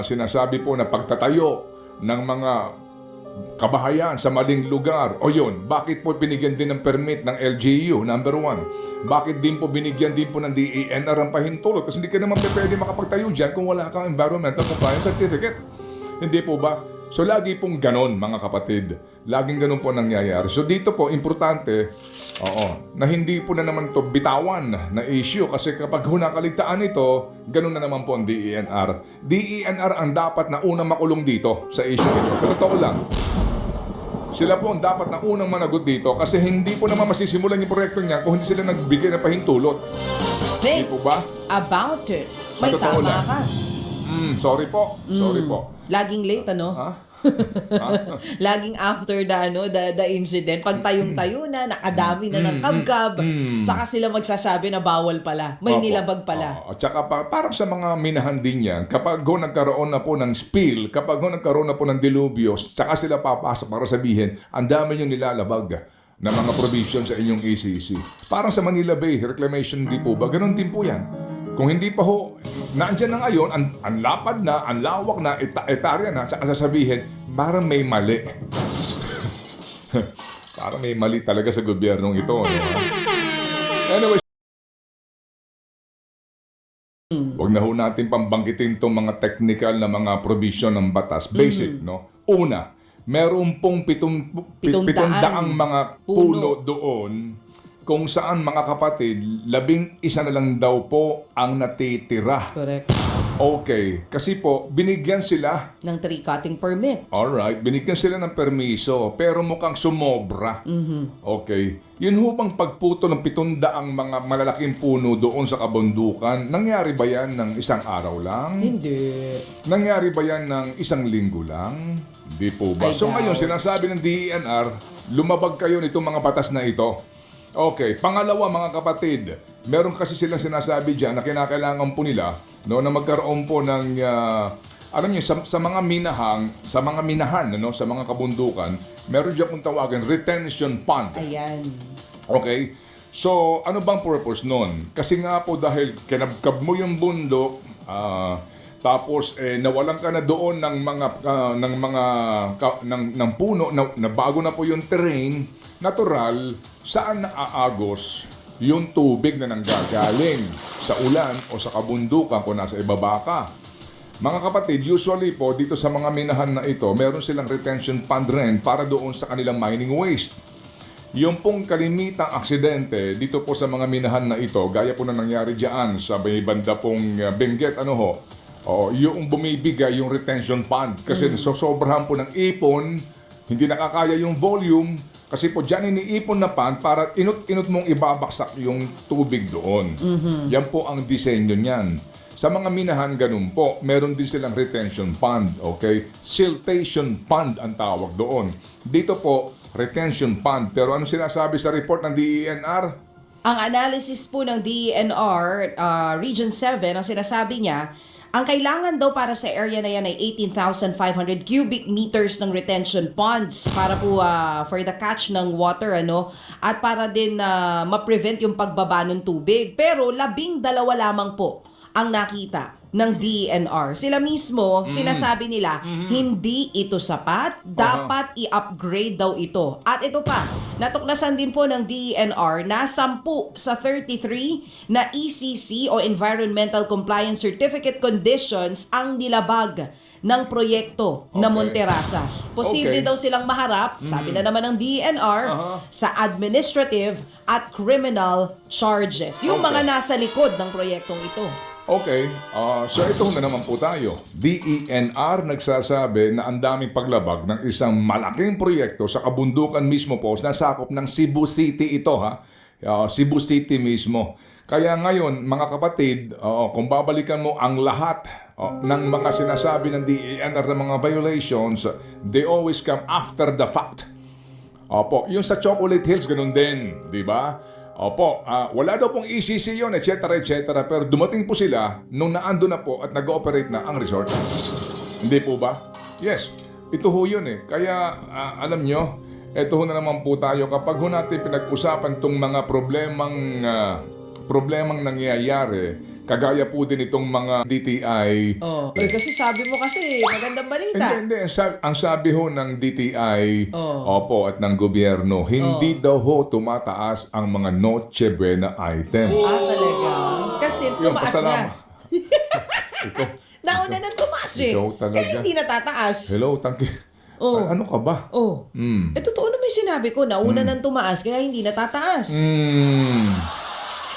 sinasabi po na pagtatayo ng mga kabahayan sa maling lugar. O yun, bakit po binigyan din ng permit ng LGU, number one? Bakit din po binigyan din po ng DENR ang pahintulot? Kasi hindi ka naman pwede makapagtayo dyan kung wala kang environmental compliance certificate. Hindi po ba? So lagi pong ganon, mga kapatid. Laging ganon po nangyayari. So dito po, importante, na hindi po na naman to bitawan na issue. Kasi kapag nakaligtaan ito, ganon na naman po ang DENR. DENR ang dapat na unang makulong dito sa issue ito. Sa totoo lang. Sila po ang dapat na unang managot dito kasi hindi po naman masisimulan yung proyekto niya kung hindi sila nagbigay ng pahintulot. Hindi po ba? About it. Sa May totoo tama lang. ka. Sorry po. Sorry po. Laging late, ano? Ha? Laging after the incident, pag tayong-tayo na, nakadami na ng kabgab, saka sila magsasabi na bawal pala. May Opo. nilabag pala. At saka parang sa mga minahan din yan, kapag nagkaroon na po ng spill, kapag nagkaroon na po ng dilubyo, saka sila papasok para sabihin, ang dami yung nilalabag na mga provision sa inyong ECC. Parang sa Manila Bay Reclamation, di po ba? Ganon din po yan. Kung hindi pa ho, nandyan na ngayon, ang lapad na, ang lawak na, etarya na, tsaka sasabihin, parang may mali. Parang may mali talaga sa gobyernong ito. No? Anyway, huwag na ho natin pambanggitin itong mga technical na mga provision ng batas. Basic, no? Una, meron pong 700 mga puno doon kung saan, mga kapatid, 11 na lang daw po ang natitira. Correct. Okay. Kasi po, binigyan sila. Ng tree cutting permit. Alright. Binigyan sila ng permiso. Pero mukhang sumobra. Okay. Yun ho bang pagputo ng 700 mga malalaking puno doon sa kabundukan, nangyari ba yan ng isang araw lang? Hindi. Nangyari ba yan ng isang linggo lang? Hindi po ba? So ngayon, sinasabi ng DENR, lumabag kayo nitong mga batas na ito. Okay, pangalawa, mga kapatid, meron kasi silang sinasabi dyan na kinakailangan po nila, no, na magkaroon po ng alam niyo, sa mga minahan, no, sa mga kabundukan, meron dyan kung tawagin retention pond. Ayan. Okay? So, ano bang purpose nun? Kasi nga po dahil kinabkab mo yung bundok, tapos nawalan ka na doon ng puno na bago na po yung terrain, natural, saan naaagos yung tubig na nanggagaling sa ulan o sa kabundukan kung nasa ibaba ka. Mga kapatid, usually po dito sa mga minahan na ito, meron silang retention pond rin para doon sa kanilang mining waste. Yung pong kalimitang aksidente dito po sa mga minahan na ito, gaya po na nangyari dyan sa may banda pong Benguet, yung bumibigay yung retention pond kasi sosobrahan po ng ipon, hindi nakakaya yung volume. Kasi po dyan iniipon na pan para inot-inot mong ibabaksak yung tubig doon. Yan po ang disenyo niyan. Sa mga minahan, ganun po. Meron din silang retention pond. Okay? Siltation pond ang tawag doon. Dito po, retention pond. Pero ano sinasabi sa report ng DENR? Ang analysis po ng DENR, Region 7, ang sinasabi niya, ang kailangan daw para sa area na yan ay 18,500 cubic meters ng retention ponds para po for the catch ng water, at para din ma-prevent yung pagbaba ng tubig. Pero 12 lamang po ang nakita ng DENR. Sila mismo, sinasabi nila, hindi ito sapat, dapat i-upgrade daw ito. At ito pa, natuklasan din po ng DENR na 10 sa 33 na ECC o Environmental Compliance Certificate Conditions ang nilabag ng proyekto na Monterrasas. Posible daw silang maharap, sabi na naman ng DENR, sa administrative at criminal charges. Yung mga nasa likod ng proyektong ito. Okay, so ito na naman po tayo. DENR nagsasabi na ang daming paglabag ng isang malaking proyekto sa kabundukan mismo po na sakop ng Cebu City ito, Cebu City mismo. Kaya ngayon, mga kapatid, kung babalikan mo ang lahat ng mga sinasabi ng DENR na mga violations, they always come after the fact. Opo, yung sa Chocolate Hills, ganun din, di ba? Opo, wala daw pong ECC yun, etc. Pero dumating po sila nung naando na po at nag-ooperate na ang resort. Hindi po ba? Yes, ito ho yun eh. Kaya, alam nyo, ito ho na naman po tayo kapag ho natin pinag-usapan tong mga problemang nangyayari, Kagaya po din itong mga DTI. Oh. Kasi sabi mo kasi, magandang balita. Hindi. Ang sabi ho ng DTI, opo, at ng gobyerno, hindi Oh. daw ho tumataas ang mga Noche Buena items. Talaga. Kasi Yung tumaas na. Ikaw, Nauna nang tumaas eh. Ikaw talaga. Kaya hindi natataas. hello, tangki. Oh. Ano ka ba? Oh. Totoo naman yung sinabi ko, nauna nang tumaas, kaya hindi natataas.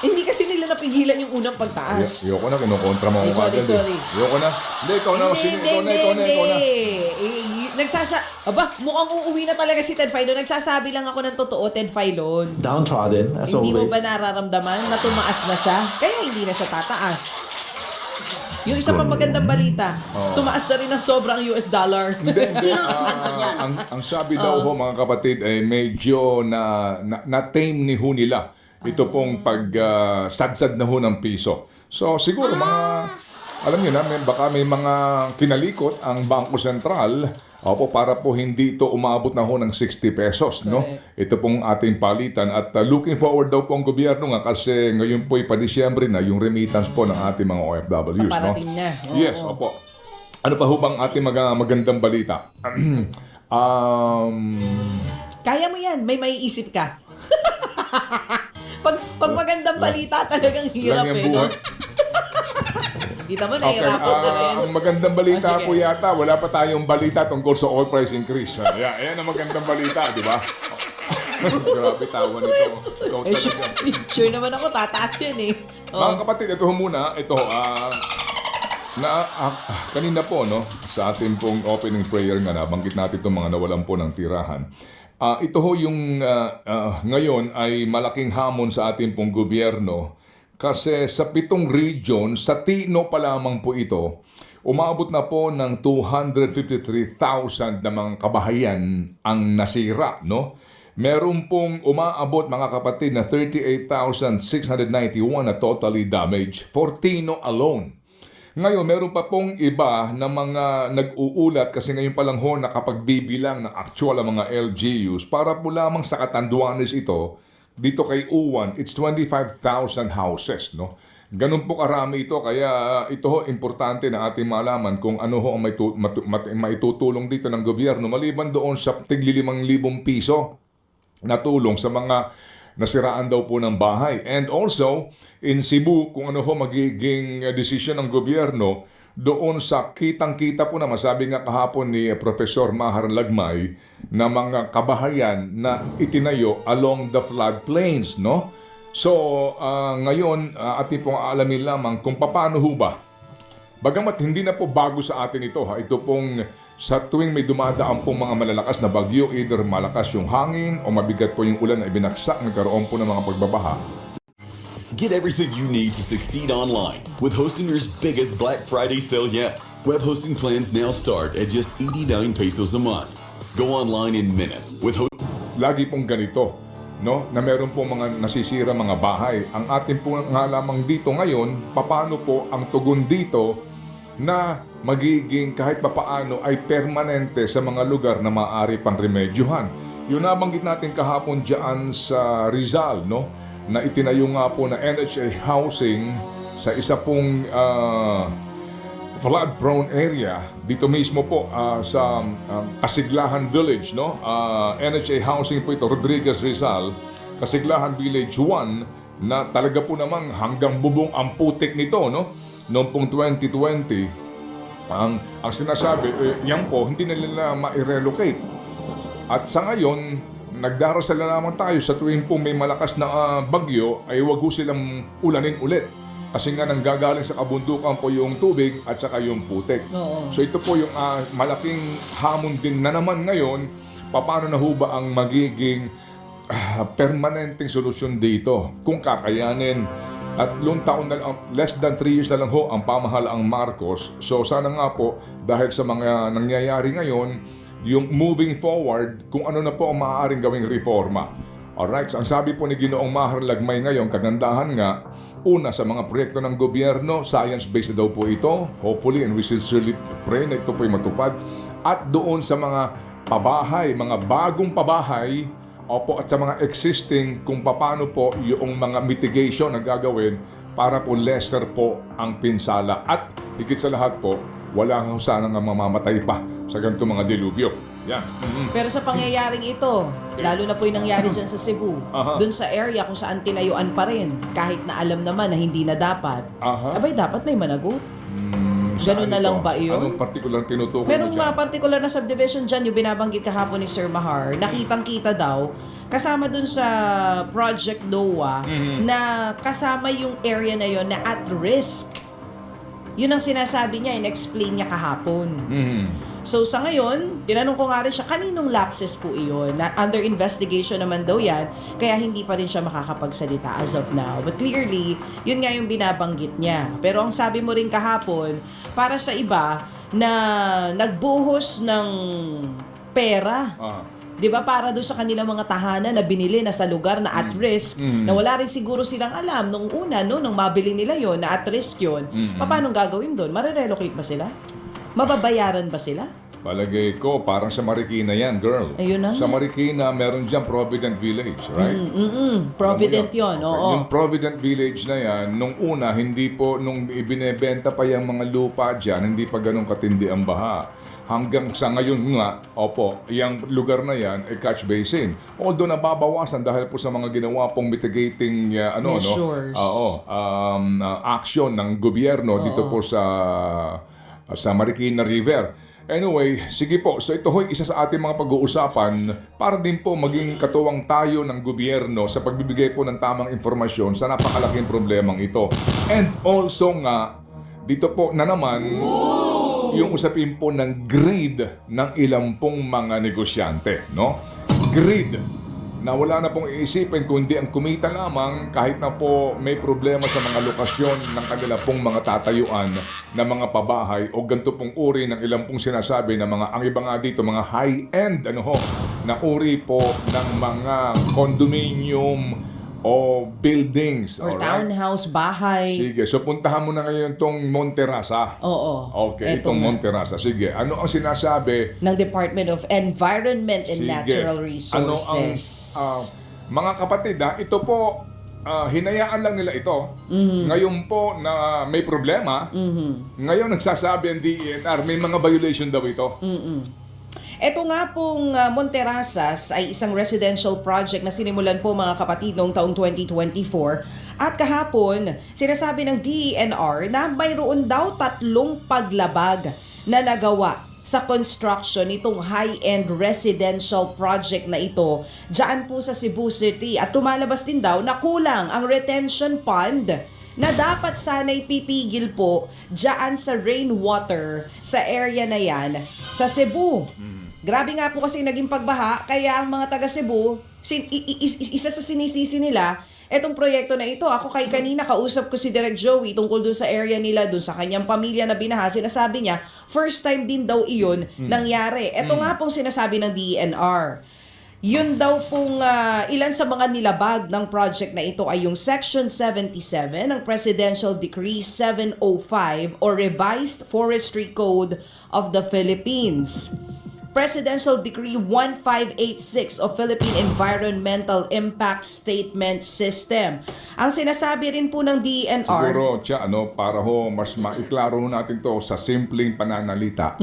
Hindi kasi nila napigilan yung unang pagtaas. Ayoko na, kinukontra mo ako Sorry. agad eh. Ayoko na. Hindi, ikaw na. Ikaw na. Aba, mukhang uuwi na talaga si Ted Filon. Nagsasabi lang ako ng totoo, Ted Filon. Downtrodden, as Hindi mo always. ba nararamdaman na tumaas na siya? Kaya hindi na siya tataas. Yung isa pang magandang balita, tumaas na rin ng sobrang US dollar. Hindi. Ang sabi daw ho, mga kapatid, ay medyo na-tame ni ho nila. Ito pong pag-sadsad na ho ng piso. So, siguro alam niyo na, baka may mga kinalikot ang Bangko Sentral para po hindi ito umabot na ho ng 60 pesos. No? Ito pong ating palitan. At looking forward daw po ang gobyerno nga kasi ngayon po pa Disyembre na yung remittance po ng ating mga OFWs. Paparating no? na. Oo. Yes, opo. Ano pa ho bang ating magandang balita? Kaya mo yan, may maiisip ka. pag magandang balita, talagang hirap lang yung eh. No? buhay. Kita mo, nahirapan ka rin. Ang magandang balita Sige. po yata, wala pa tayong balita tungkol sa oil price increase. Yan ang magandang balita, di ba? Grabe tawa nito. Ikaw Eh, talaga. sure naman ako, tataas yan eh. Mga kapatid, ito ho muna. Ito, kanina po, no, sa ating pong opening prayer nga, nabanggit natin itong mga nawalan po ng tirahan. Ito ho yung ngayon ay malaking hamon sa ating pong gobyerno kasi sa 7 region, sa Tino pa lamang po ito, umabot na po ng 253,000 na mga kabahayan ang nasira, no? Meron pong umaabot, mga kapatid, na 38,691 na totally damaged for Tino alone. Ngayon, meron pa pong iba na mga nag-uulat kasi ngayon pa lang ho nakapagbibilang ng actual ang mga LGUs para po lamang sa Catanduanes ito, dito kay Uwan, it's 25,000 houses, no? Ganun po karami ito, kaya ito ho, importante na ating malaman kung ano ho ang maitutulong dito ng gobyerno maliban doon sa tigli 5,000 piso na tulong sa mga nasiraan daw po ng bahay. And also, in Cebu, kung ano ho magiging desisyon ng gobyerno doon sa kitang-kita po na masabi nga kahapon ni Professor Mahar Lagmay na mga kabahayan na itinayo along the floodplains, no? So, ngayon, ating pong aalamin lamang kung paano ho ba. Bagamat hindi na po bago sa atin ito, ito pong sa tuwing may dumadaan pong mga malalakas na bagyo, either malakas yung hangin o mabigat po yung ulan na ibinagsak, nagkaroon po ng mga pagbabaha. Get everything you need to succeed online with Hostinger's biggest Black Friday sale yet. Web hosting plans now start at just 89 pesos a month. Go online in minutes with Lagi pong ganito, no? Na meron pong mga nasisira mga bahay. Ang atin po nga lamang dito ngayon, paano po ang tugon dito na magiging kahit papaano ay permanente sa mga lugar na maaari pang remedyohan. Yung nabanggit natin kahapon dyan sa Rizal, no? Na itinayo nga po na NHA housing sa isa pong flood-prone area dito mismo po sa Kasiglahan Village, no? NHA housing po ito, Rodriguez Rizal, Kasiglahan Village 1, na talaga po namang hanggang bubong ang putik nito, no? Noong pong 2020, ang sinasabi, yan po, hindi na nila ma-relocate. At sa ngayon, nagdarasal na naman tayo sa tuwing po may malakas na bagyo ay wag ho silang ulanin ulit. Kasi nga nanggagaling sa kabundukan po yung tubig at saka yung putik. Oo. So ito po yung malaking hamon din na naman ngayon, paano na ho ba ang magiging permanenteng solusyon dito kung kakayanin. At taon na lang, less than 3 years na lang ho ang pamahalaang Marcos. So sana nga po, dahil sa mga nangyayari ngayon, yung moving forward, kung ano na po ang maaaring gawing reforma. Alright, so ang sabi po ni Ginoong Mahar Lagmay ngayon, kagandahan nga, una sa mga proyekto ng gobyerno, science-based daw po ito, hopefully, and we sincerely pray na ito po'y matupad. At doon sa mga pabahay, mga bagong pabahay, at sa mga existing, kung paano po yung mga mitigation na gagawin para po lesser po ang pinsala at higit sa lahat po, wala kang sana nga mamamatay pa sa ganito mga dilubyo. Yan. Pero sa pangyayaring ito, lalo na po yung nangyari dyan sa Cebu, Aha. dun sa area kung saan tinayuan pa rin, kahit na alam naman na hindi na dapat, Aha. abay dapat may managot. Ganun Saan na lang ito? ba yun? Anong particular tinutukoy mo Merong dyan? mga particular na subdivision dyan, yung binabanggit kahapon ni Sir Mahar, nakitang-kita daw, kasama dun sa Project NOAA, na kasama yung area na yon na at risk. Yun ang sinasabi niya, in-explain niya kahapon. So sa ngayon, tinanong ko nga rin siya, kaninong lapses po iyon? Na under investigation naman daw yan, kaya hindi pa rin siya makakapagsalita as of now. But clearly, yun nga yung binabanggit niya. Pero ang sabi mo rin kahapon, para sa iba na nagbuhos ng pera, Ah. 'di ba, para doon sa kanilang mga tahanan na binili na sa lugar na at risk, na wala rin siguro silang alam nung una, no, nung mabili nila yon na at risk yon. Paano gagawin doon? Mare-relocate ba sila? Mababayaran ba sila? Palagay ko, parang sa Marikina yan, girl. Ayun na Sa nga. Marikina, meron dyan Provident Village, right? Provident Alam mo yon, oo. Yung Provident Village na yan, nung una, hindi po, nung ibinebenta pa yung mga lupa dyan, hindi pa ganun katindi ang baha. Hanggang sa ngayon nga, opo, yung lugar na yan ay catch basin. Although nababawasan dahil po sa mga ginawa pong mitigating Measures. action ng gobyerno dito po sa Marikina River. Anyway, sige po. So ito ho'y isa sa ating mga pag-uusapan para din po maging katuwang tayo ng gobyerno sa pagbibigay po ng tamang informasyon sa napakalaking problemang ito. And also nga, dito po na naman yung usapin po ng greed ng ilang pong mga negosyante, no? Greed na wala na pong iisipin kundi ang kumita lamang kahit na po may problema sa mga lokasyon ng kanila pong mga tatayuan na mga pabahay o ganito pong uri ng ilang pong sinasabi na mga, ang iba nga dito, mga high-end na uri po ng mga condominium o buildings. Or alright? townhouse, bahay. Sige, so puntahan mo na ngayon tong Monterrasa. Oo. Okay, Eto itong nga. Monterrasa. Sige, ano ang sinasabi? Ng Department of Environment and Sige. Natural Ano ang Resources. mga kapatid, ito po hinayaan lang nila ito. Ngayon po na may problema, ngayon nagsasabi ang DENR, may mga violation daw ito. Ito nga pong Monterrasas ay isang residential project na sinimulan po mga kapatid noong taong 2024. At kahapon, sinasabi ng DENR na mayroon daw 3 paglabag na nagawa sa construction nitong high-end residential project na ito dyan po sa Cebu City. At tumalabas din daw na kulang ang retention pond na dapat sana'y pipigil po dyan sa rainwater sa area na yan sa Cebu. Grabe nga po kasi naging pagbaha, kaya ang mga taga Cebu, isa sa sinisisi nila, etong proyekto na ito. Ako kay kanina, kausap ko si Direk Joey tungkol dun sa area nila, dun sa kanyang pamilya na binaha. Sinasabi niya, first time din daw iyon nangyari. Ito nga pong sinasabi ng DENR. Yun daw pong ilan sa mga nilabag ng project na ito ay yung Section 77 ng Presidential Decree 705 or Revised Forestry Code of the Philippines. Presidential Decree 1586 of Philippine Environmental Impact Statement System. Ang sinasabi rin po ng DENR, Siguro, para ho, mas maiklaro natin to sa simpleng pananalita.